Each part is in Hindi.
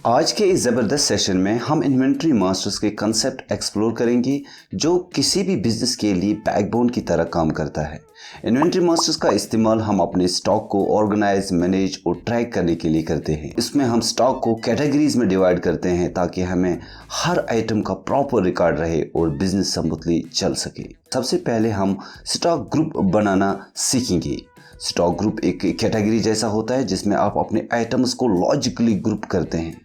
आज के इस ज़बरदस्त सेशन में हम इन्वेंट्री मास्टर्स के कंसेप्ट एक्सप्लोर करेंगे जो किसी भी बिजनेस के लिए बैकबोन की तरह काम करता है। इन्वेंट्री मास्टर्स का इस्तेमाल हम अपने स्टॉक को ऑर्गेनाइज, मैनेज और ट्रैक करने के लिए करते हैं। इसमें हम स्टॉक को कैटेगरीज में डिवाइड करते हैं ताकि हमें हर आइटम का प्रॉपर रिकॉर्ड रहे और बिजनेस स्मूथली चल सके। सबसे पहले हम स्टॉक ग्रुप बनाना सीखेंगे। स्टॉक ग्रुप एक कैटेगरी जैसा होता है जिसमें आप अपने आइटम्स को लॉजिकली ग्रुप करते हैं।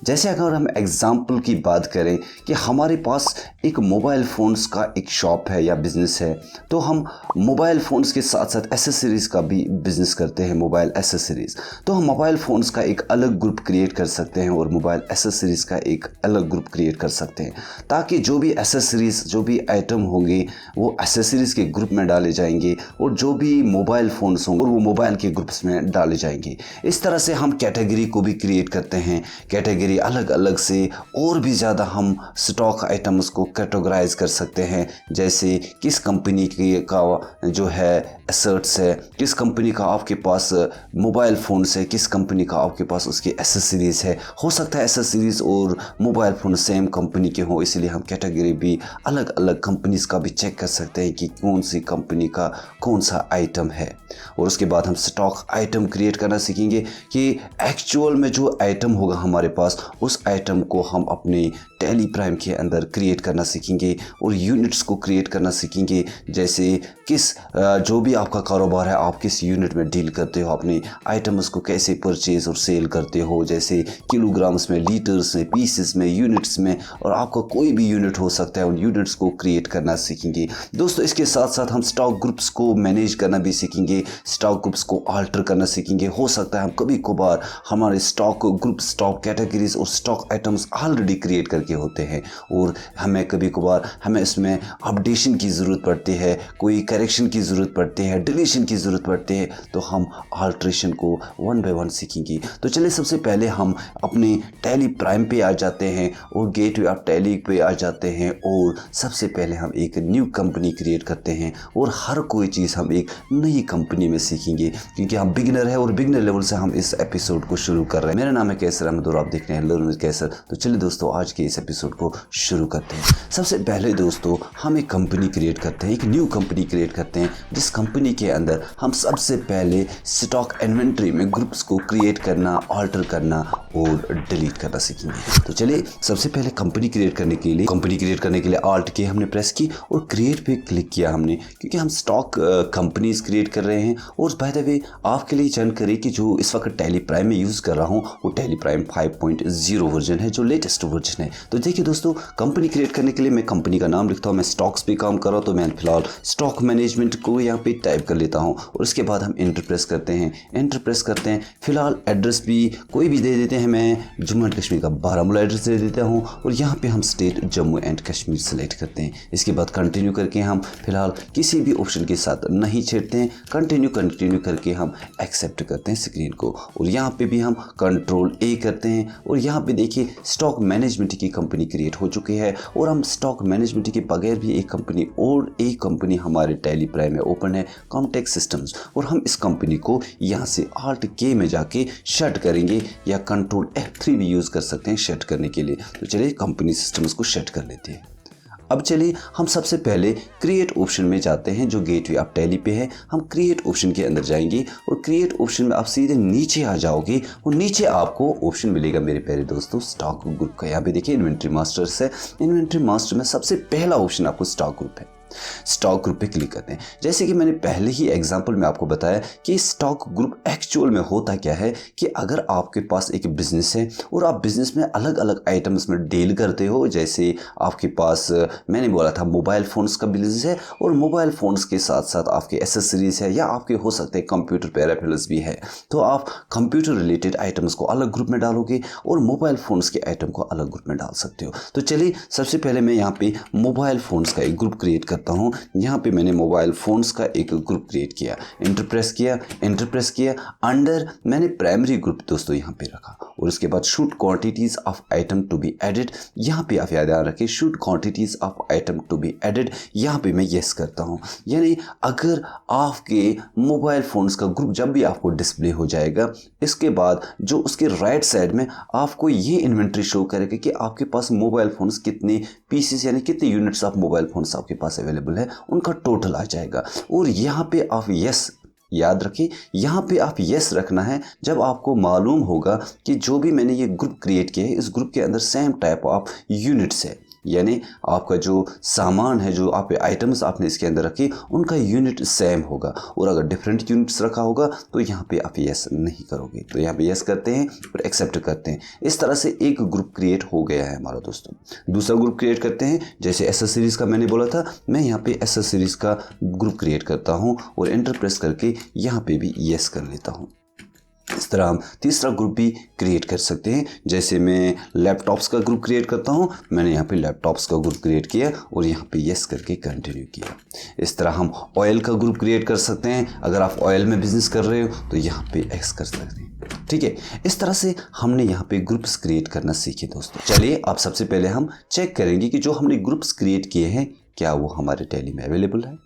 जैसे अगर हम एग्जाम्पल की बात करें कि हमारे पास एक मोबाइल फ़ोन्स का एक शॉप है या बिज़नेस है, तो हम मोबाइल फ़ोन्स के साथ साथ एसेसरीज़ का भी बिज़नेस करते हैं, मोबाइल एसेसरीज़। तो हम मोबाइल फ़ोन्स का एक अलग ग्रुप क्रिएट कर सकते हैं और मोबाइल एसेसरीज़ का एक अलग ग्रुप क्रिएट कर सकते हैं ताकि जो भी एसेसरीज़, जो भी आइटम होंगे वो एसेसरीज़ के ग्रुप में डाले जाएंगे और जो भी मोबाइल फ़ोन्स होंगे वो मोबाइल के ग्रुप्स में डाले जाएंगे। इस तरह से हम कैटेगरी को भी क्रिएट करते हैं। कैटेगरी अलग अलग से और भी ज़्यादा हम स्टॉक आइटम्स को कैटेगराइज कर सकते हैं, जैसे किस कंपनी का जो है एसेट्स है, किस कंपनी का आपके पास मोबाइल फ़ोन्स है, किस कंपनी का आपके पास उसकी एसेसरीज़ है। हो सकता है एसेसरीज़ और मोबाइल फ़ोन सेम कंपनी के हों, इसलिए हम कैटेगरी भी अलग अलग कंपनीज़ का भी चेक कर सकते हैं कि कौन सी कंपनी का कौन सा आइटम है। और उसके बाद हम स्टॉक आइटम क्रिएट करना सीखेंगे कि एक्चुअल में जो आइटम होगा हमारे पास, उस आइटम को हम अपने टैली प्राइम के अंदर क्रिएट करना सीखेंगे और यूनिट्स को क्रिएट करना सीखेंगे। जैसे किस जो भी आपका कारोबार है, आप किस यूनिट में डील करते हो, अपने आइटम्स को कैसे परचेज और सेल करते हो, जैसे किलोग्राम्स में, लीटर्स में, पीसेस में, यूनिट्स में, और आपका कोई भी यूनिट हो सकता है, उन यूनिट्स को क्रिएट करना सीखेंगे। दोस्तों, इसके साथ साथ हम स्टॉक ग्रुप्स को मैनेज करना भी सीखेंगे, स्टॉक ग्रुप्स को आल्टर करना सीखेंगे। हो सकता है हम कभी कभार हमारे स्टॉक ग्रुप, स्टॉक कैटेगरीज और स्टॉक आइटम्स ऑलरेडी क्रिएट करके होते हैं और हमें कभी कभार इसमें अपडेशन की ज़रूरत पड़ती है, कोई करेक्शन की ज़रूरत पड़ती है, डिलीशन की ज़रूरत पड़ती है, तो हम अल्ट्रेशन को वन बाय वन सीखेंगे। तो चलिए सबसे पहले हम अपने टैली प्राइम पे आ जाते हैं और गेटवे ऑफ टैली पे आ जाते हैं और सबसे पहले हम एक न्यू कंपनी क्रिएट करते हैं और हर कोई चीज़ हम एक नई कंपनी में सीखेंगे क्योंकि हम बिगिनर है और बिगिनर लेवल से हम इस एपिसोड को शुरू कर रहे हैं। मेरा नाम है कैसर अहमद और आप देख रहे हैं लर्न विद कैसर। तो चलिए दोस्तों, आज के इस एपिसोड को शुरू करते हैं। सबसे पहले दोस्तों, हम एक कंपनी क्रिएट करते हैं, एक न्यू कंपनी क्रिएट करते हैं जिस कंपनी के अंदर हम सबसे पहले स्टॉक इन्वेंट्री में ग्रुप्स को क्रिएट करना, ऑल्टर करना और डिलीट करना सीखेंगे। तो चलिए सबसे पहले कंपनी क्रिएट करने के लिए आल्ट की हमने प्रेस की और क्रिएट पे क्लिक किया हमने, क्योंकि हम स्टॉक कंपनीज क्रिएट कर रहे हैं। और बाय द वे आपके लिए जानकारी कि जो इस वक्त टैली प्राइम में यूज़ कर रहा हूँ वो टैली प्राइम 5.0 वर्जन है, जो लेटेस्ट वर्जन है। तो देखिए दोस्तों, कंपनी क्रिएट करने के लिए मैं कंपनी का नाम लिखता हूँ। मैं स्टॉक्स पे काम कर रहा हूँ तो मैं फिलहाल स्टॉक मैनेजमेंट को यहाँ पे टाइप कर लेता हूँ और उसके बाद हम एंटर प्रेस करते हैं। फिलहाल एड्रेस भी कोई भी दे देते हैं, मैं जम्मू एंड कश्मीर का बारामूला एड्रेस दे देता हूँ और यहाँ पे हम state Jammu and Kashmir select करते हैं। इसके बाद कंटिन्यू करके हम फिलहाल किसी भी ऑप्शन के साथ नहीं छेड़ते हैं, कंटिन्यू करके हम एक्सेप्ट करते हैं स्क्रीन को और यहाँ पे भी हम कंट्रोल ए करते हैं और यहाँ पे देखिए स्टॉक मैनेजमेंट की कंपनी क्रिएट हो चुकी है और हम स्टॉक मैनेजमेंट के बगैर भी एक कंपनी हमारे टैली प्राइम में ओपन है, कॉम्टेक्स सिस्टम्स, और हम इस कंपनी को यहाँ से आल्ट के में जाके शट करेंगे या कंट्रोल F3 भी यूज़ कर सकते हैं शट करने के लिए। तो चलिए कंपनी सिस्टम्स को शट कर लेते हैं। अब चलिए हम सबसे पहले क्रिएट ऑप्शन में जाते हैं जो गेटवे ऑफ टैली पे है। हम क्रिएट ऑप्शन के अंदर जाएंगे और क्रिएट ऑप्शन में आप सीधे नीचे आ जाओगे और नीचे आपको ऑप्शन मिलेगा मेरे प्यारे दोस्तों स्टॉक ग्रुप का। यहाँ पे देखिए इन्वेंट्री मास्टर्स है। इन्वेंट्री मास्टर में सबसे पहला ऑप्शन आपको स्टॉक ग्रुप है। स्टॉक ग्रुप पे क्लिक करते हैं। जैसे कि मैंने पहले ही एग्जांपल में आपको बताया कि स्टॉक ग्रुप एक्चुअल में होता क्या है कि अगर आपके पास एक बिजनेस है और आप बिजनेस में अलग अलग आइटम्स में डील करते हो, जैसे आपके पास मैंने बोला था मोबाइल फ़ोन्स का बिजनेस है और मोबाइल फ़ोन्स के साथ साथ आपके एसेसरीज है या आपके हो सकते हैं कंप्यूटर पेराफिल्स भी है, तो आप कंप्यूटर रिलेटेड आइटम्स को अलग ग्रुप में डालोगे और मोबाइल फ़ोन्स के आइटम को अलग ग्रुप में डाल सकते हो। तो चलिए सबसे पहले मैं यहाँ पे मोबाइल फ़ोन्स का एक ग्रुप क्रिएट करता करता हूँ, यहाँ पे मैंने मोबाइल फ़ोन्स का एक ग्रुप क्रिएट किया, एंटर प्रेस किया, अंडर मैंने प्राइमरी ग्रुप दोस्तों यहाँ पे रखा, और उसके बाद shoot quantities of item to be added, यहाँ पे आप याद रखें shoot quantities of item to be added, यहाँ पे मैं येस करता हूँ। यानी अगर आपके मोबाइल फ़ोन्स का ग्रुप जब भी आपको डिस्प्ले हो जाएगा, इसके बाद जो उसके राइट साइड में आपको ये इन्वेंट्री शो करेगा कि आपके पास मोबाइल फ़ोन्स कितने पीसेस यानी कितने यूनिट्स ऑफ मोबाइल फ़ोन्स आपके पास अवेलेबल है, उनका टोटल आ जाएगा। और यहाँ पे आप यस याद रखें, यहाँ पे आप यस रखना है जब आपको मालूम होगा कि जो भी मैंने ये ग्रुप क्रिएट किया है, इस ग्रुप के अंदर सेम टाइप ऑफ यूनिट्स है, यानी आपका जो सामान है, जो आप आइटम्स आपने इसके अंदर रखे, उनका यूनिट सेम होगा। और अगर डिफरेंट यूनिट्स रखा होगा तो यहाँ पे आप यस नहीं करोगे, तो यहाँ पे यस करते हैं और एक्सेप्ट करते हैं। इस तरह से एक ग्रुप क्रिएट हो गया है हमारा दोस्तों। दूसरा ग्रुप क्रिएट करते हैं, जैसे एसेसरीज़ का मैंने बोला था, मैं यहाँ पे एसेसरीज़ का ग्रुप क्रिएट करता हूँ और एंटर प्रेस करके यहाँ पे भी यस कर लेता हूँ। इस तरह हम तीसरा ग्रुप भी क्रिएट कर सकते हैं। जैसे मैं लैपटॉप्स का ग्रुप क्रिएट करता हूं, मैंने यहाँ पे लैपटॉप्स का ग्रुप क्रिएट किया और यहाँ पे यस करके कंटिन्यू किया। इस तरह हम ऑयल का ग्रुप क्रिएट कर सकते हैं। अगर आप ऑयल में बिजनेस कर रहे हो तो यहाँ पे एक्स कर सकते हैं, ठीक है। इस तरह से हमने यहाँ पे ग्रुप्स क्रिएट करना सीखे दोस्तों। चलिए अब सबसे पहले हम चेक करेंगे कि जो हमने ग्रुप्स क्रिएट किए हैं क्या वो हमारे टैली में अवेलेबल है।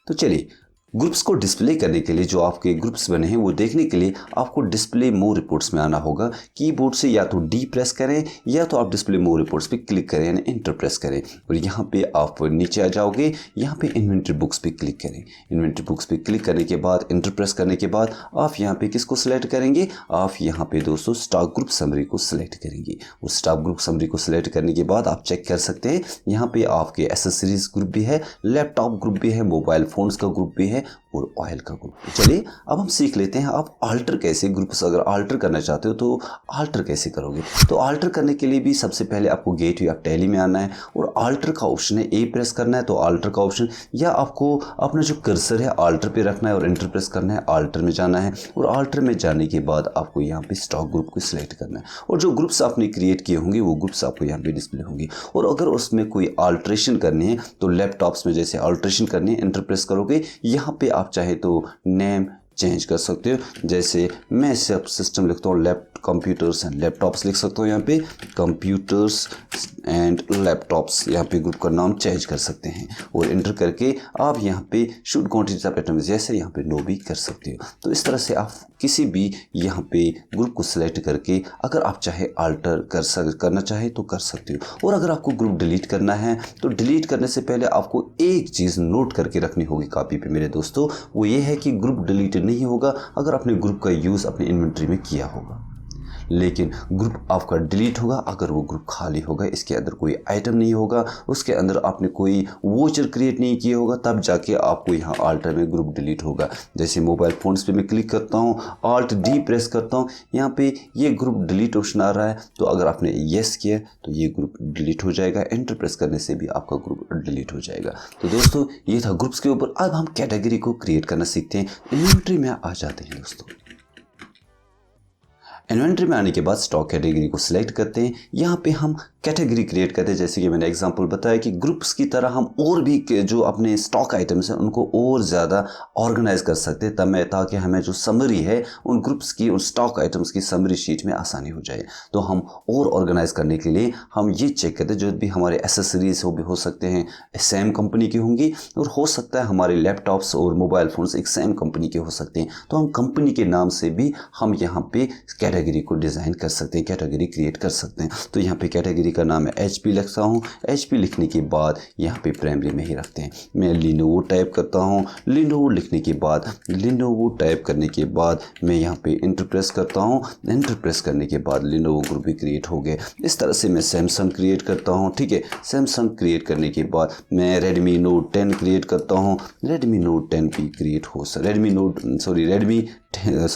तो चलिए, ग्रुप्स को डिस्प्ले करने के लिए जो आपके ग्रुप्स बने हैं वो देखने के लिए आपको डिस्प्ले मोर रिपोर्ट्स में आना होगा। कीबोर्ड से या तो डी प्रेस करें या तो आप डिस्प्ले मोर रिपोर्ट्स पे क्लिक करें, यानी एंटर प्रेस करें, और यहाँ पे आप नीचे आ जाओगे। यहाँ पे इन्वेंट्री बुक्स पे क्लिक करें। इन्वेंट्री बुक्स पे क्लिक करने के बाद एंटर प्रेस करने के बाद आप यहाँ पे किसको सिलेक्ट करेंगे, आप यहाँ पे दोस्तों स्टॉक ग्रुप समरी को सिलेक्ट करेंगे। और स्टॉक ग्रुप समरी को सिलेक्ट करने के बाद आप चेक कर सकते हैं, यहाँ पे आपके एसेसरीज ग्रुप भी है, लैपटॉप ग्रुप भी है, मोबाइल फोन्स का ग्रुप भी है और ऑयल का ग्रुप। चलिए अब हम सीख लेते हैं आप आल्टर कैसे, ग्रुप्स अगर आल्टर करना चाहते हो तो आल्टर कैसे करोगे। तो आल्टर करने के लिए भी सबसे पहले आपको गेटवे ऑफ टैली में आना है और आल्टर का ऑप्शन है, ए प्रेस करना है तो आल्टर का ऑप्शन, या आपको अपना जो कर्सर है आल्टर पे रखना है और एंटर प्रेस करना है, आल्टर में जाना है। और आल्टर में जाने के बाद आपको यहाँ पे स्टॉक ग्रुप को सिलेक्ट करना है और जो ग्रुप्स आपने क्रिएट किए होंगे वो ग्रुप्स आपको यहाँ पे डिस्प्ले होंगे। और अगर उसमें कोई आल्ट्रेशन करनी है तो लैपटॉप्स में जैसे आल्ट्रेशन करनी है, एंटर प्रेस करोगे, यहाँ पे आप चाहे तो नेम चेंज कर सकते हो। जैसे मैं सब सिस्टम लिखता हूँ, कंप्यूटर्स एंड लैपटॉप्स लिख सकता हूँ, यहाँ पे कंप्यूटर्स एंड लैपटॉप्स, यहाँ पे ग्रुप का नाम चेंज कर सकते हैं और एंटर करके आप यहाँ पे शूट क्वांटिटी ऑफ आइटम जैसे यहाँ पे नो भी कर सकते हो। तो इस तरह से आप किसी भी यहाँ पे ग्रुप को सिलेक्ट करके अगर आप चाहे आल्टर करना चाहे तो कर सकते हो। और अगर आपको ग्रुप डिलीट करना है तो डिलीट करने से पहले आपको एक चीज़ नोट करके रखनी होगी कॉपी पे मेरे दोस्तों, वो ये है कि ग्रुप डिलीट नहीं होगा अगर आपने ग्रुप का यूज़ अपनी इन्वेंट्री में किया होगा, लेकिन ग्रुप आपका डिलीट होगा अगर वो ग्रुप खाली होगा, इसके अंदर कोई आइटम नहीं होगा, उसके अंदर आपने कोई वोचर क्रिएट नहीं किया होगा, तब जाके आपको यहाँ आल्टर में ग्रुप डिलीट होगा। जैसे मोबाइल फ़ोन्स पे मैं क्लिक करता हूँ, आल्ट डी प्रेस करता हूँ, यहाँ पे ये ग्रुप डिलीट ऑप्शन आ रहा है, तो अगर आपने येस किया तो ये ग्रुप डिलीट हो जाएगा, एंटर प्रेस करने से भी आपका ग्रुप डिलीट हो जाएगा। तो दोस्तों ये था ग्रुप्स के ऊपर। अब हम कैटेगरी को क्रिएट करना सीखते हैं। इन्वेंट्री में आ जाते हैं दोस्तों। इन्वेंट्री में आने के बाद स्टॉक कैटेगरी को सिलेक्ट करते हैं। यहाँ पे हम कैटेगरी क्रिएट करते हैं, जैसे कि मैंने एग्जांपल बताया कि ग्रुप्स की तरह हम और भी जो अपने स्टॉक आइटम्स हैं उनको और ज़्यादा ऑर्गेनाइज कर सकते हैं, ताकि हमें जो समरी है उन ग्रुप्स की, उन स्टॉक आइटम्स की समरी शीट में आसानी हो जाए। तो हम और ऑर्गेनाइज करने के लिए हम ये चेक करते हैं, जो भी हमारे एसेसरीज हो सकते हैं सेम कंपनी की होंगी, और हो सकता है हमारे लैपटॉप्स और मोबाइल फ़ोन्स एक सेम कंपनी के हो सकते हैं, तो हम कंपनी के नाम से भी हम यहाँ पे कैटेगरी को डिज़ाइन कर सकते हैं, कैटेगरी क्रिएट कर सकते हैं। तो यहाँ पे कैटेगरी का नाम है HP लिखता हूँ। HP लिखने के बाद यहाँ पे प्राइमरी में ही रखते हैं। मैं लिनोवो टाइप करता हूँ। लिनोवो लिखने के बाद, लिनोवो टाइप करने के बाद मैं यहाँ पे एंटर प्रेस करता हूँ। एंटर प्रेस करने के बाद लिनोवो ग्रुप भी क्रिएट हो गए। इस तरह से मैं सैमसंग क्रिएट करता हूँ, ठीक है। सैमसंग क्रिएट करने के बाद मैं रेडमी नोट 10 क्रिएट करता हूँ। रेडमी नोट 10 भी क्रिएट हो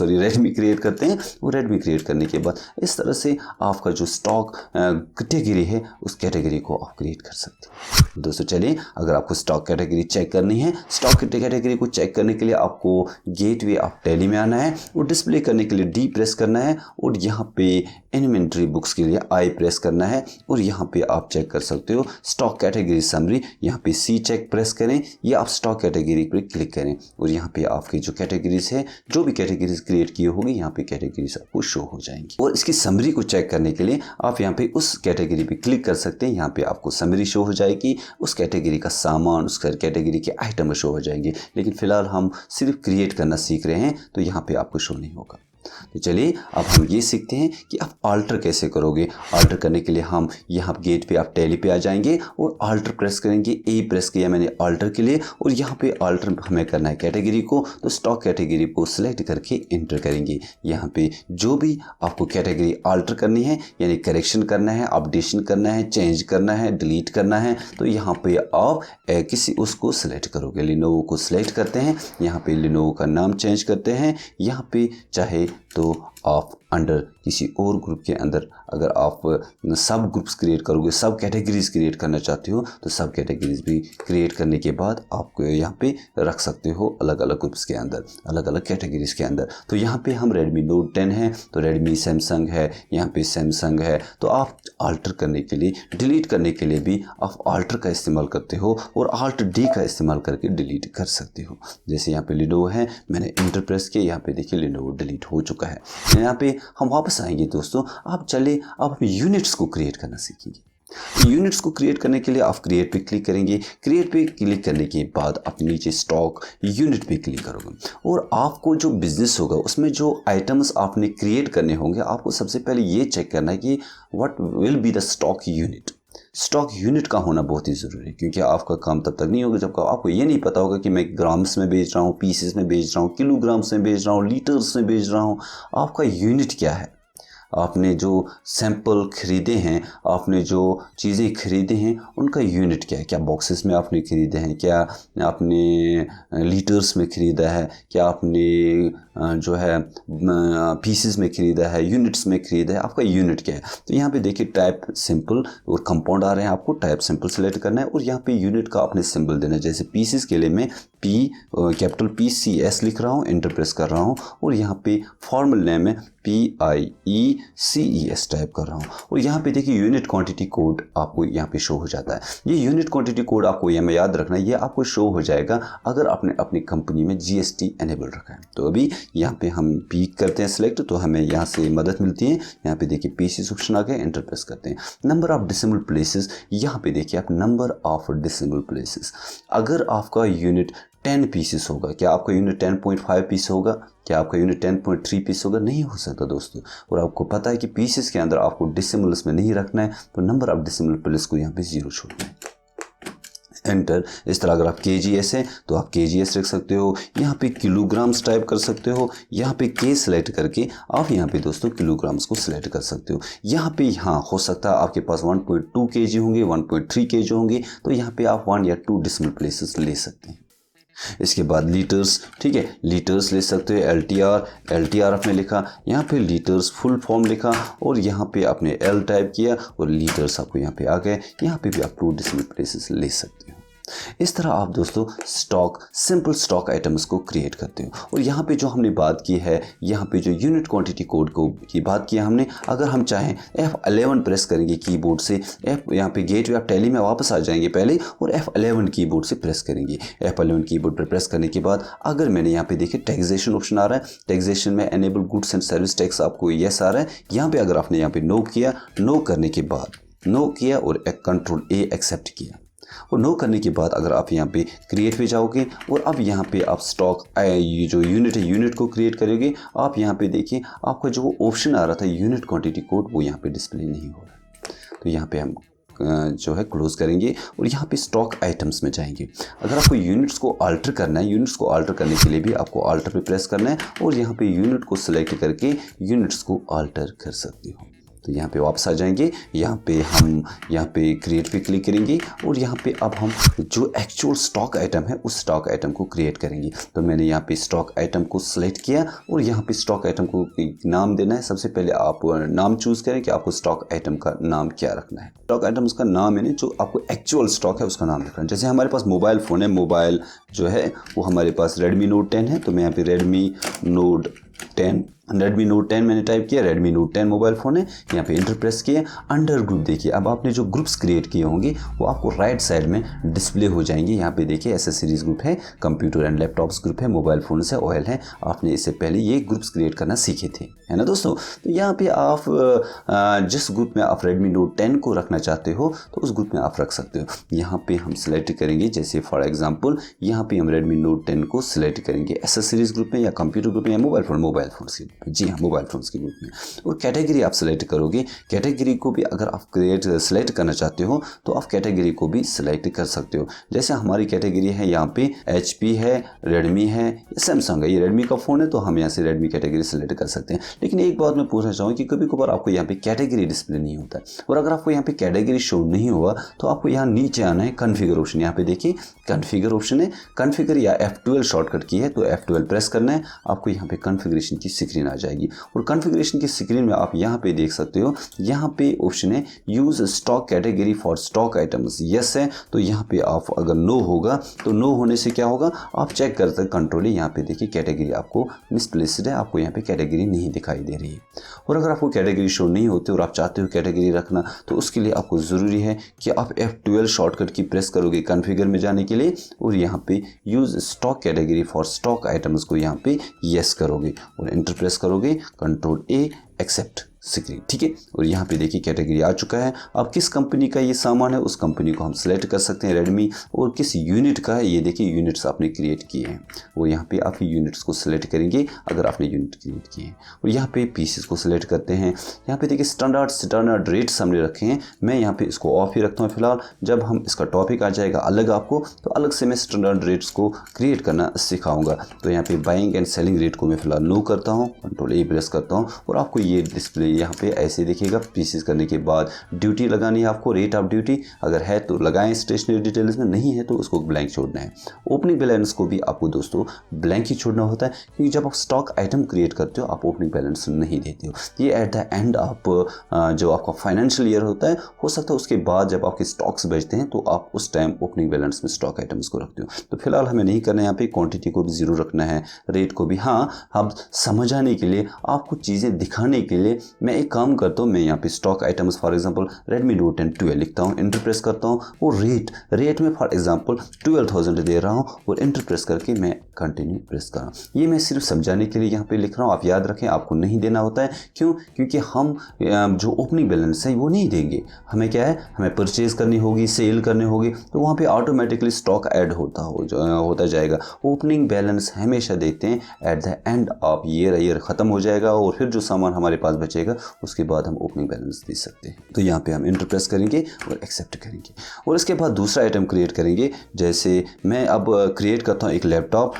रेडमी क्रिएट करते हैं। वो रेडमी क्रिएट करने के बाद इस तरह से आपका जो स्टॉक कैटेगरी है उस कैटेगरी को आप क्रिएट कर सकते हैं। दोस्तों चलिए, अगर आपको स्टॉक कैटेगरी चेक करनी है, स्टॉक कैटेगरी को चेक करने के लिए आपको गेटवे ऑफ टैली में आना है और डिस्प्ले करने के लिए डी प्रेस करना है और यहाँ पे इन्वेंट्री बुक्स के लिए आई प्रेस करना है और यहाँ पे आप चेक कर सकते हो स्टॉक कैटेगरी समरी, यहाँ पे सी चेक प्रेस करें या आप स्टॉक कैटेगरी पर क्लिक करें और यहाँ पे आपकी जो कैटेगरीज है, जो भी कैटेगरीज क्रिएट की होगी यहाँ पे कैटेगरीज आपको शो हो जाएंगी। और इसकी समरी को चेक करने के लिए आप यहाँ पे उस कैटेगरी पे क्लिक कर सकते हैं, यहाँ पे आपको समरी शो हो जाएगी, उस कैटेगरी का सामान, उस कैटेगरी के आइटम शो हो जाएंगे। लेकिन फिलहाल हम सिर्फ क्रिएट करना सीख रहे हैं तो यहाँ पे आपको शो नहीं होगा। तो चलिए अब हम ये सीखते हैं कि आप आल्टर कैसे करोगे। आल्टर करने के लिए हम यहाँ गेट पे आप टैली पे आ जाएंगे और आल्टर प्रेस करेंगे। ए प्रेस किया मैंने आल्टर के लिए और यहाँ पे आल्टर हमें करना है कैटेगरी को, तो स्टॉक कैटेगरी को सिलेक्ट करके इंटर करेंगे। यहाँ पे जो भी आपको कैटेगरी आल्टर करनी है यानी करेक्शन करना है, अपडेशन करना है, चेंज करना है, डिलीट करना है, तो यहाँ पे आप किसी उसको सिलेक्ट करोगे। लिनोवो को सिलेक्ट करते हैं, यहाँ पे लिनोवो का नाम चेंज करते हैं। यहाँ पे चाहे तो आप अंडर किसी और ग्रुप के अंदर अगर आप सब ग्रुप्स क्रिएट करोगे, सब कैटेगरीज क्रिएट करना चाहते हो तो सब कैटेगरीज भी क्रिएट करने के बाद आपको यहाँ पे रख सकते हो अलग अलग ग्रुप्स के अंदर, अलग अलग कैटेगरीज के अंदर। तो यहाँ पे हम रेडमी नोट 10 है तो रेडमी सैमसंग है, यहाँ पे सैमसंग है, तो आप आल्टर करने के लिए, डिलीट करने के लिए भी आप आल्टर का इस्तेमाल करते हो और आल्ट डी का इस्तेमाल करके डिलीट कर सकते हो। जैसे यहाँ पे लिनोवो है, मैंने इंटर प्रेस किया, यहाँ पे देखिए लिनोवो डिलीट हो चुका है। यहाँ पे हम वापस आएंगे दोस्तों। आप चले अब हम यूनिट्स को क्रिएट करना सीखेंगे। यूनिट्स को क्रिएट करने के लिए आप क्रिएट पे क्लिक करेंगे। क्रिएट पे क्लिक करने के बाद आप नीचे स्टॉक यूनिट पे क्लिक करोगे और आपको जो बिजनेस होगा उसमें जो आइटम्स आपने क्रिएट करने होंगे, आपको सबसे पहले ये चेक करना है कि what will be the stock unit. Stock unit का होना बहुत ही ज़रूरी है क्योंकि आपका काम तब तक नहीं होगा जब आपको ये नहीं पता होगा कि मैं ग्राम्स में बेच रहा हूँ, पीसेस में बेच रहा हूँ, किलोग्राम्स में बेच रहा हूँ, लीटर्स में बेच रहा हूँ। आपका यूनिट क्या है, आपने जो सैंपल खरीदे हैं, आपने जो चीज़ें खरीदे हैं उनका यूनिट क्या है। क्या बॉक्सेस में आपने खरीदे हैं, क्या आपने लीटर्स में ख़रीदा है, क्या आपने जो है पीसेस में ख़रीदा है, यूनिट्स में ख़रीदा है, आपका यूनिट क्या है। तो यहाँ पे देखिए टाइप सिंपल और कंपाउंड आ रहे हैं, आपको टाइप सिंपल सेलेक्ट करना है और यहाँ पे यूनिट का आपने सिंबल देना है। जैसे पीसेस के लिए मैं पी कैपिटल PCS लिख रहा हूँ, इंटर प्रेस कर रहा हूँ और यहाँ पे फॉर्मल नेम है PIECES टाइप कर रहा हूँ और यहाँ पे देखिए यूनिट क्वांटिटी कोड आपको यहाँ पे शो हो जाता है। ये यूनिट क्वांटिटी कोड आपको यहाँ में याद रखना है, ये आपको शो हो जाएगा अगर आपने अपनी कंपनी में GST एनेबल रखा है। तो अभी यहाँ पे हम पी करते हैं सिलेक्ट, तो हमें यहाँ से मदद मिलती है। यहाँ पे देखिए पीसेस ऑप्शन आ गया, इंटर प्रेस करते हैं। नंबर ऑफ डिसिमल प्लेसेस, यहाँ पे देखिए आप नंबर ऑफ डिसिमल प्लेसेस। अगर आपका यूनिट 10 पीसेस होगा, क्या आपका यूनिट 10.5 पीस होगा, क्या आपका यूनिट 10.3 पीस होगा, नहीं हो सकता दोस्तों। और आपको पता है कि पीसेस के अंदर आपको डिसिमल्स में नहीं रखना है, तो नंबर ऑफ डिसिमल प्लेस को यहाँ पे 0 छोड़ना है। एंटर। इस तरह अगर आप KGS है तो आप KGS रख सकते हो, यहाँ पे किलोग्राम्स टाइप कर सकते हो, यहाँ पे K सिलेक्ट करके आप यहाँ पे दोस्तों किलोग्राम्स को सिलेक्ट कर सकते हो। यहाँ पे हो सकता है आपके पास 1.2 kg होंगे, 1.3 kg होंगे, तो यहाँ पे आप 1 या 2 डिसिमल प्लेसेस ले सकते हैं। इसके बाद लीटर्स, ठीक है, लीटर्स ले सकते हो। LTR आपने लिखा, यहाँ पे लीटर्स फुल फॉर्म लिखा और यहाँ पे आपने L टाइप किया और लीटर्स आपको यहाँ पे आ गए। यहाँ पे भी आप 2 डिसिमल प्लेसेस ले सकते हो। इस तरह आप दोस्तों सिंपल स्टॉक आइटम्स को क्रिएट करते हो। और यहाँ पे जो हमने बात की है, यहाँ पे जो यूनिट क्वांटिटी कोड को की बात की हमने, अगर हम चाहें F11 प्रेस करेंगे कीबोर्ड से, यहाँ पे गेटवे ऑफ टैली में वापस आ जाएंगे पहले और F11 कीबोर्ड से प्रेस करेंगे। F11 कीबोर्ड पर प्रेस करने के बाद अगर मैंने यहाँ पे देखिए टैक्सेशन ऑप्शन आ रहा है, टैक्सेशन में enable goods and service tax आपको यस आ रहा है। यहाँ पे अगर आपने यहाँ पे नो किया, नो करने के बाद नो किया और Ctrl A एक्सेप्ट किया और नो करने के बाद अगर आप यहाँ पे क्रिएट पे जाओगे और अब यहाँ पे आप स्टॉक ये जो यूनिट है यूनिट को क्रिएट करोगे, आप यहाँ पे देखिए आपका जो ऑप्शन आ रहा था यूनिट क्वांटिटी कोड वो यहाँ पे डिस्प्ले नहीं हो रहा। तो यहाँ पे हम जो है क्लोज करेंगे और यहाँ पे स्टॉक आइटम्स में जाएंगे। अगर आपको यूनिट्स को अल्टर करना है, यूनिट्स को अल्टर करने के लिए भी आपको अल्टर पे प्रेस करना है और यहाँ पे यूनिट को सिलेक्ट करके यूनिट्स को अल्टर कर सकते हो। तो यहाँ पे वापस आ जाएंगे, यहाँ पे हम यहाँ पे क्रिएट पे क्लिक करेंगे और यहाँ पे अब हम जो एक्चुअल स्टॉक आइटम है उस स्टॉक आइटम को क्रिएट करेंगे। तो मैंने यहाँ पे स्टॉक आइटम को सिलेक्ट किया और यहाँ पे स्टॉक आइटम को नाम देना है। सबसे पहले आप नाम चूज़ करें कि आपको स्टॉक आइटम का नाम क्या रखना है। स्टॉक आइटम उसका नाम है जो आपको एक्चुअल स्टॉक है उसका नाम रखना है। जैसे हमारे पास मोबाइल फ़ोन है, मोबाइल जो है वो हमारे पास रेडमी नोट 10 है, तो मैं यहाँ पे रेडमी नोट 10 रेडमी नोट 10 मैंने टाइप किया, रेडमी नोट 10 मोबाइल फ़ोन है, यहाँ पे इंटर प्रेस किया। अंडर ग्रुप देखिए, अब आपने जो ग्रुप्स क्रिएट किए होंगे वो आपको राइट साइड में डिस्प्ले हो जाएंगे। यहाँ पे देखिए एसेसरीज ग्रुप है, कंप्यूटर एंड लैपटॉप्स ग्रुप है, मोबाइल फ़ोन से ऑयल है। आपने इससे पहले ये ग्रुप्स क्रिएट करना सीखे थे, है ना दोस्तों। तो यहाँ पे आप जिस ग्रुप में आप रेडमी नोट 10 को रखना चाहते हो तो उस ग्रुप में आप रख सकते हो। यहाँ पे हम सिलेक्ट करेंगे, जैसे फॉर एग्जाम्पल यहाँ पे हम रेडमी नोट 10 को सिलेक्ट करेंगे एसेसरीज ग्रुप में या कंप्यूटर ग्रुप में या मोबाइल फ़ोन के, जी हाँ मोबाइल फ़ोन्स के ग्रुप में। और कैटेगरी आप सिलेक्ट करोगे, कैटेगरी को भी अगर आप सिलेक्ट करना चाहते हो तो आप कैटेगरी को भी सिलेक्ट कर सकते हो। जैसे हमारी कैटेगरी है यहाँ पे HP है, रेडमी है, सैमसंग है। ये रेडमी का फ़ोन है तो हम यहाँ से रेडमी कैटेगरी सिलेक्ट कर सकते हैं। लेकिन एक बात मैं पूछना चाहूँगा कि कभी कभार आपको यहाँ पे कैटेगरी डिस्प्ले नहीं होता है, और अगर आपको यहाँ पे कैटेगरी शो नहीं हुआ तो आपको यहाँ नीचे आना है कॉन्फ़िगर ऑप्शन। यहाँ पे देखिए कॉन्फ़िगर ऑप्शन है, कॉन्फ़िगर या F12 शॉर्टकट की है तो F12 प्रेस करना है। आपको यहाँ पे कॉन्फ़िगरेशन की स्क्रीन आ जाएगी, और कॉन्फ़िगरेशन की स्क्रीन में आप यहाँ पे देख सकते हो, यहाँ पे ऑप्शन है use stock category for stock items, yes है। तो यहाँ पे आप अगर नो होगा तो नो होने से क्या होगा, आप चेक कर सकते कंट्रोल, यहाँ पे देखिए कैटेगरी आपको मिसप्लेस्ड है, आपको यहाँ पे कैटेगरी नहीं दिखाई दे रही है। और अगर आपको कैटेगरी शो नहीं होती और आप चाहते हो कैटेगरी रखना तो उसके लिए आपको ज़रूरी है कि आप F12 शॉर्टकट की प्रेस करोगे कॉन्फ़िगर में जाने के लिए, और यहाँ पे use stock category for stock items को यहाँ पे यस करोगे और एंटर प्रेस करोगे, कंट्रोल A एक्सेप्ट स्क्रीन, ठीक है। और यहाँ पे देखिए कैटेगरी आ चुका है। अब किस कंपनी का ये सामान है उस कंपनी को हम सिलेक्ट कर सकते हैं रेडमी, और किस यूनिट का है ये देखिए यूनिट्स आपने क्रिएट किए हैं, और यहाँ पे आप यूनिट्स को सिलेक्ट करेंगे अगर आपने यूनिट क्रिएट किए हैं। और यहाँ पे पीसेस को सिलेक्ट करते हैं। यहाँ पे देखिए स्टैंडर्ड रेट्स हमने रखे हैं, मैं यहाँ पे इसको ऑफ ही रखता हूँ फिलहाल। जब हम इसका टॉपिक आ जाएगा अलग आपको तो अलग से मैं स्टैंडर्ड रेट्स को क्रिएट करना सिखाऊंगा। तो यहाँ पे बाइंग एंड सेलिंग रेट को मैं फिलहाल नो करता हूँ, कंट्रोल A प्रेस करता हूँ, और आपको ये डिस्प्ले यहाँ पे ऐसे दिखेगा। पीसेस करने के बाद ड्यूटी लगानी है आपको, रेट ऑफ ड्यूटी अगर है तो लगाएं स्टेशनरी डिटेल्स में, नहीं है तो उसको ब्लैंक छोड़ना है। ओपनिंग बैलेंस को भी आपको दोस्तों ब्लैंक ही छोड़ना होता है, क्योंकि जब आप स्टॉक आइटम क्रिएट करते हो आप ओपनिंग बैलेंस नहीं देते हो। ये एट द एंड आप जो आपका फाइनेंशियल ईयर होता है, हो सकता है उसके बाद जब आपके स्टॉक्स बचते हैं तो आप उस टाइम ओपनिंग बैलेंस में स्टॉक आइटम्स को रखते हो। तो फिलहाल हमें नहीं करना है, यहाँ पे क्वांटिटी को भी जीरो रखना है, रेट को भी। हाँ, अब समझाने के लिए, आपको चीज़ें दिखाने के लिए मैं एक काम करता हूँ, मैं यहाँ पे stock items for example Redmi note 10 12 लिखता हूँ, एंटर प्रेस करता हूँ, और रेट में फॉर एग्जांपल 12,000 दे रहा हूँ, और एंटर प्रेस करके मैं कंटिन्यू प्रेस कर रहा हूँ। ये मैं सिर्फ समझाने के लिए यहाँ पे लिख रहा हूँ, आप याद रखें आपको नहीं देना होता है। क्यों? क्योंकि हम जो ओपनिंग बैलेंस है वो नहीं देंगे, हमें क्या है, हमें परचेज करनी होगी, सेल करनी होगी, तो वहाँ पे ऑटोमेटिकली स्टॉक ऐड होता जाएगा। ओपनिंग बैलेंस हमेशा देते हैं, एट द एंड आप ईयर ख़त्म हो जाएगा और फिर जो सामान हमारे पास बचेगा उसके बाद हम ओपनिंग बैलेंस दे सकते हैं। तो यहाँ पे हम इंटर प्रेस करेंगे और एक्सेप्ट करेंगे, और इसके बाद दूसरा आइटम क्रिएट करेंगे। जैसे मैं अब क्रिएट करता हूँ एक लैपटॉप,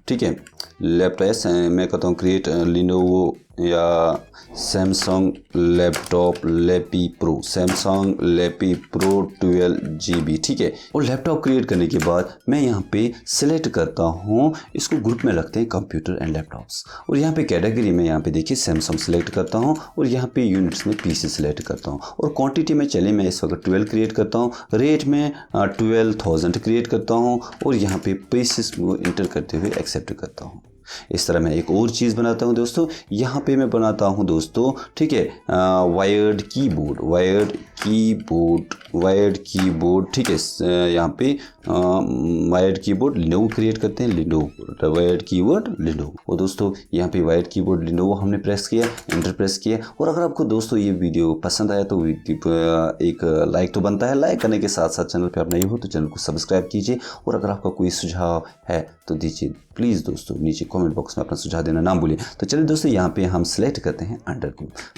ठीक है, लैपटॉप मैं कहता हूँ क्रिएट लिनोवो या Samsung laptop lappy pro, Samsung lappy pro 12 GB, ठीक है। और लैपटॉप क्रिएट करने के बाद मैं यहाँ पे सिलेक्ट करता हूँ, इसको ग्रुप में रखते हैं कंप्यूटर एंड लैपटॉप्स, और यहाँ पे कैटेगरी में यहाँ पे देखिए सैमसंग सेलेक्ट करता हूँ, और यहाँ पे यूनिट्स में पीसी सेलेक्ट करता हूँ, और क्वांटिटी में चले मैं इस वक्त 12 क्रिएट करता हूँ, रेट में 12,000 क्रिएट करता हूँ, और यहाँ पे पीसेस को इंटर करते हुए एक्सेप्ट करता हूँ। इस तरह मैं एक और चीज़ बनाता हूँ दोस्तों, यहाँ पे मैं बनाता हूँ दोस्तों, ठीक है, वायर्ड कीबोर्ड, ठीक है। यहाँ पे वायर्ड कीबोर्ड लिनोवो क्रिएट करते हैं, लिनोवो वायर्ड कीबोर्ड लिनोवो। और दोस्तों यहाँ पे वायर्ड कीबोर्ड लिनोवो हमने प्रेस किया, एंटर प्रेस किया। और अगर आपको दोस्तों ये वीडियो पसंद आया तो एक लाइक तो बनता है, लाइक करने के साथ साथ चैनल पे आप नए हो तो चैनल को सब्सक्राइब कीजिए, और अगर आपका कोई सुझाव है तो दीजिए प्लीज़ दोस्तों, नीचे कमेंट बॉक्स में अपना सुझाव देना ना भूलिए। तो चलिए दोस्तों यहाँ पे हम सिलेक्ट करते हैं under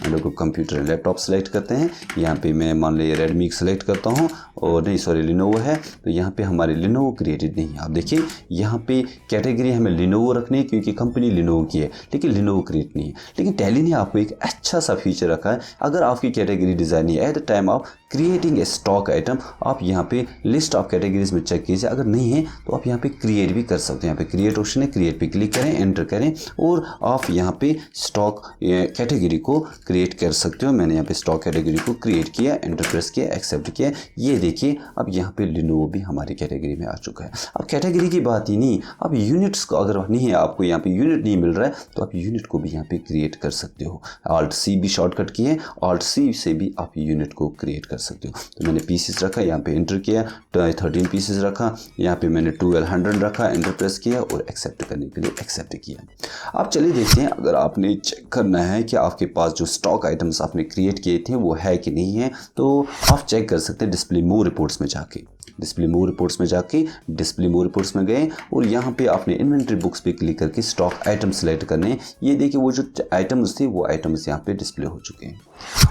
group computer and laptop select करते हैं। यहाँ पे मैं मान लीजिए रेडमी सेलेक्ट करता हूँ, और नहीं सॉरी लिनोवो है, तो यहाँ पे हमारे लिनोवो क्रिएटेड नहीं है। आप देखिए यहाँ पे कैटेगरी हमें लिनोवो रखनी है क्योंकि कंपनी लिनोवो की है, लेकिन लिनोवो क्रिएट नहीं है। लेकिन टैली ने आपको एक अच्छा सा फीचर रखा है, अगर आपकी कैटेगरी डिज़ाइन नहीं है at the time of creating a stock item, आप यहाँ पे लिस्ट ऑफ कैटेगरीज में चेक कीजिए, अगर नहीं है तो आप यहाँ पे क्रिएट भी कर सकते हैं। यहाँ पे क्रिएट ऑप्शन है, क्रिएट पे क्लिक करें, एंटर करें, और आप यहाँ पे स्टॉक कैटेगरी को क्रिएट कर सकते हो। मैंने यहाँ पे स्टॉक कैटेगरी को क्रिएट किया, एंटर प्रेस किया, एक्सेप्ट किया। ये देखिए अब यहाँ पे लिनोवो भी हमारी कैटेगरी में आ चुका है। अब कैटेगरी की बात ही नहीं, अब यूनिट्स को अगर नहीं है, आपको यहाँ पे यूनिट नहीं मिल रहा है तो आप यूनिट को भी यहाँ पे क्रिएट कर सकते हो। Alt C भी शॉर्टकट की है, Alt C से भी आप यूनिट को क्रिएट कर सकते हो। तो मैंने पीसेस रखा, यहाँ पे एंटर किया, 13 पीसेस रखा, यहाँ पे मैंने 1200 रखा, एंटर प्रेस किया और एक्सेप्ट करने के लिए एक्सेप्ट किया। अब चलिए देखते हैं, अगर आपने चेक करना है कि आपके पास जो स्टॉक आइटम्स आपने क्रिएट किए थे वो है कि नहीं है, तो आप चेक कर सकते हैं डिस्प्ले मोर रिपोर्ट्स में जाके। डिस्प्ले मोर रिपोर्ट्स में जाके डिस्प्ले मोर रिपोर्ट्स में गए और यहाँ पे आपने इन्वेंट्री बुक्स पे क्लिक करके स्टॉक आइटम सेलेक्ट करने। ये देखिए वो जो आइटम्स थे वो आइटम्स यहाँ पे डिस्प्ले हो चुके हैं।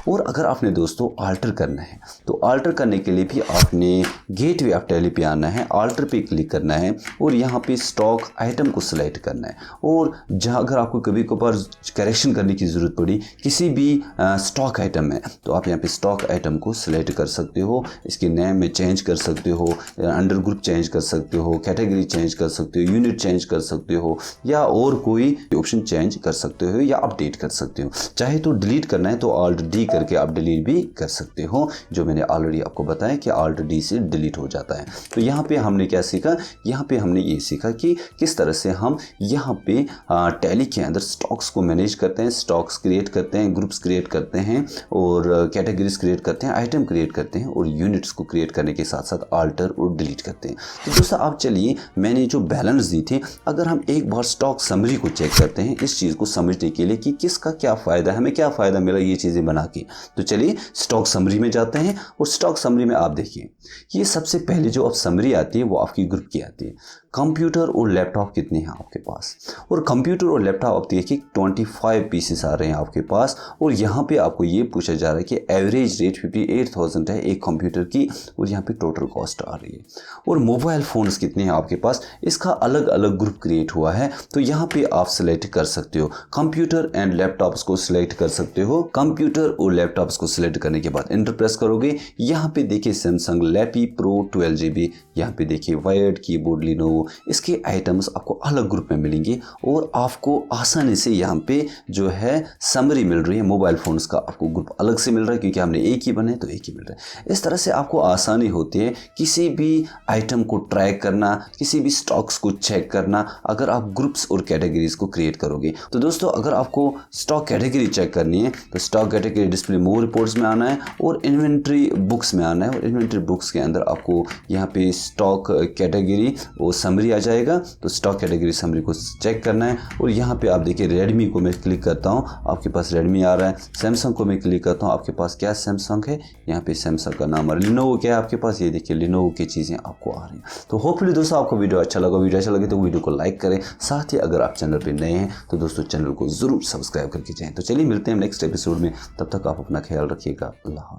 और अगर आपने दोस्तों आल्टर करना है तो आल्टर करने के लिए भी आपने गेटवे ऑफ टैली पे आना है, आल्टर पे क्लिक करना है और यहाँ पे स्टॉक आइटम को सिलेक्ट करना है। और जहाँ अगर आपको कभी कभार करेक्शन करने की ज़रूरत पड़ी किसी भी स्टॉक आइटम में, तो आप यहाँ पे स्टॉक आइटम को सिलेक्ट कर सकते हो, इसके नेम में चेंज कर सकते हो, अंडर ग्रुप चेंज कर सकते हो, कैटेगरी चेंज कर सकते हो, यूनिट चेंज कर सकते हो, या और कोई ऑप्शन चेंज कर सकते हो या अपडेट कर सकते हो। चाहे तो डिलीट करना है तो Alt D करके आप डिलीट भी कर सकते हो, जो मैंने ऑलरेडी आपको बताया कि Alt D से डिलीट हो जाता है। तो यहाँ पे हमने क्या सीखा, यहाँ पे हमने ये सीखा कि किस तरह से हम यहाँ पे टैली के अंदर स्टॉक्स को मैनेज करते हैं, स्टॉक्स क्रिएट करते हैं, ग्रुप्स क्रिएट करते हैं और कैटेगरीज क्रिएट करते हैं, आइटम क्रिएट करते हैं और यूनिट्स को क्रिएट करने के साथ साथ आल्टर और डिलीट करते हैं। तो दोस्तों आप चलिए, मैंने जो बैलेंस दी थी, अगर हम एक बार स्टॉक समरी को चेक करते हैं इस चीज़ को समझने के लिए कि किसका क्या फ़ायदा है, हमें क्या फ़ायदा मिला ये चीज़ें बना के। तो चलिए स्टॉक समरी में जाते हैं और स्टॉक समरी में आप देखिए, ये सबसे पहले जो अब समरी आती है वो आपकी ग्रुप की आती है। कंप्यूटर और लैपटॉप कितने हैं आपके पास, और कंप्यूटर और लैपटॉप आप देखिए 25 पीसेस आ रहे हैं आपके पास। और यहाँ पे आपको ये पूछा जा रहा है कि एवरेज रेट 58,000 है एक कंप्यूटर की और यहाँ पे टोटल कॉस्ट आ रही है। और मोबाइल फ़ोन्स कितने हैं आपके पास, इसका अलग अलग ग्रुप क्रिएट हुआ है। तो यहाँ पे आप सिलेक्ट कर सकते हो, कंप्यूटर एंड लैपटॉप्स को सिलेक्ट कर सकते हो। कंप्यूटर और लैपटॉप्स को सिलेक्ट करने के बाद एंटर प्रेस करोगे, यहाँ पे देखिए सैमसंग लैपी प्रो 12 GB, यहाँ पे देखिए वायर्ड कीबोर्ड लिनोवो, इसके आइटम्स आपको अलग ग्रुप में मिलेंगे और आपको आसानी से यहाँ पे जो है समरी मिल रही है। मोबाइल फ़ोन्स का आपको ग्रुप अलग से मिल रहा है क्योंकि हमने एक ही बने तो एक ही मिल रहा है। इस तरह से आपको आसानी होती है किसी भी आइटम को ट्रैक करना, किसी भी स्टॉक्स को चेक करना, अगर आप ग्रुप्स और कैटेगरीज को क्रिएट करोगे। तो दोस्तों अगर आपको स्टॉक कैटेगरी चेक करनी है तो स्टॉक कैटेगरी डिस्प्ले मोर रिपोर्ट्स में आना है और इन्वेंट्री बुक्स में आना है। और इन्वेंट्री बुक्स के अंदर आपको यहाँ पे स्टॉक कैटेगरी और समरी आ जाएगा, तो स्टॉक कैटेगरी समरी को चेक करना है। और यहाँ पे आप देखिए रेडमी को मैं क्लिक करता हूँ, आपके पास रेडमी आ रहा है। सैमसंग को मैं क्लिक करता हूँ, आपके पास क्या सैमसंग है, यहाँ पे सैमसंग का नाम है। लिनोवो क्या है आपके पास, ये देखिए लिनोवो की चीज़ें आपको आ रही हैं। तो होपफुली दोस्तों आपको वीडियो अच्छा लगा। वीडियो अच्छा लगे तो वीडियो को लाइक करें, साथ ही अगर आप चैनल पर नए हैं तो दोस्तों चैनल को ज़रूर सब्सक्राइब करके जाएँ। तो चलिए मिलते हैं नेक्स्ट एपिसोड में, तब तक आप अपना ख्याल रखिएगा। अल्लाह।